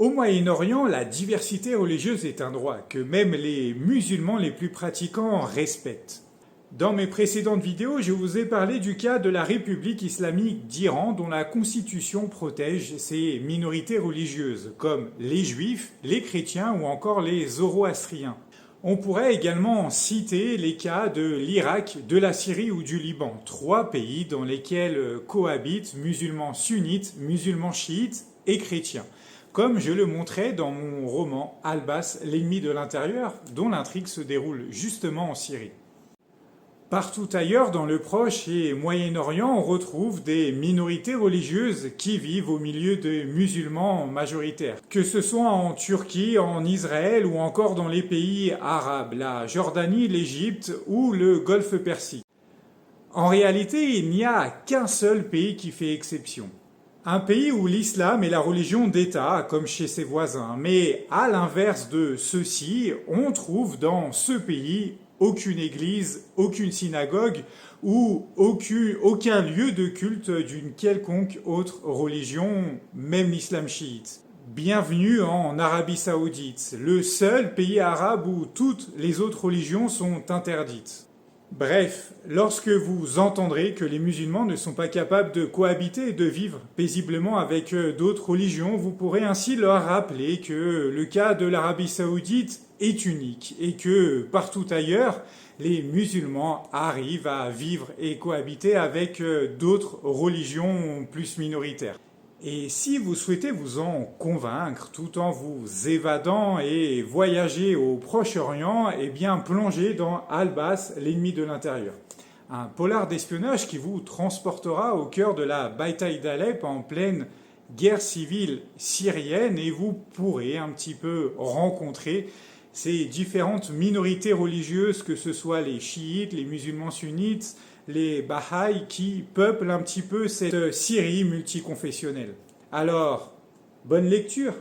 Au Moyen-Orient, la diversité religieuse est un droit que même les musulmans les plus pratiquants respectent. Dans mes précédentes vidéos, je vous ai parlé du cas de la République islamique d'Iran dont la constitution protège ses minorités religieuses, comme les juifs, les chrétiens ou encore les zoroastriens. On pourrait également citer les cas de l'Irak, de la Syrie ou du Liban, trois pays dans lesquels cohabitent musulmans sunnites, musulmans chiites et chrétiens, comme je le montrais dans mon roman Al-Bas, l'ennemi de l'intérieur, dont l'intrigue se déroule justement en Syrie. Partout ailleurs dans le Proche et Moyen-Orient, on retrouve des minorités religieuses qui vivent au milieu de musulmans majoritaires. Que ce soit en Turquie, en Israël ou encore dans les pays arabes, la Jordanie, l'Égypte ou le Golfe Persique. En réalité, il n'y a qu'un seul pays qui fait exception. Un pays où l'islam est la religion d'État, comme chez ses voisins. Mais à l'inverse de ceux-ci, on trouve dans ce pays aucune église, aucune synagogue ou aucun lieu de culte d'une quelconque autre religion, même l'islam chiite. Bienvenue en Arabie Saoudite, le seul pays arabe où toutes les autres religions sont interdites. Bref, lorsque vous entendrez que les musulmans ne sont pas capables de cohabiter et de vivre paisiblement avec d'autres religions, vous pourrez ainsi leur rappeler que le cas de l'Arabie Saoudite est unique et que partout ailleurs, les musulmans arrivent à vivre et cohabiter avec d'autres religions plus minoritaires. Et si vous souhaitez vous en convaincre tout en vous évadant et voyager au Proche-Orient, eh bien plongez dans Al-Bas, l'ennemi de l'intérieur. Un polar d'espionnage qui vous transportera au cœur de la bataille d'Alep en pleine guerre civile syrienne et vous pourrez un petit peu rencontrer ces différentes minorités religieuses, que ce soit les chiites, les musulmans sunnites, les Bahaïs qui peuplent un petit peu cette Syrie multiconfessionnelle. Alors, bonne lecture!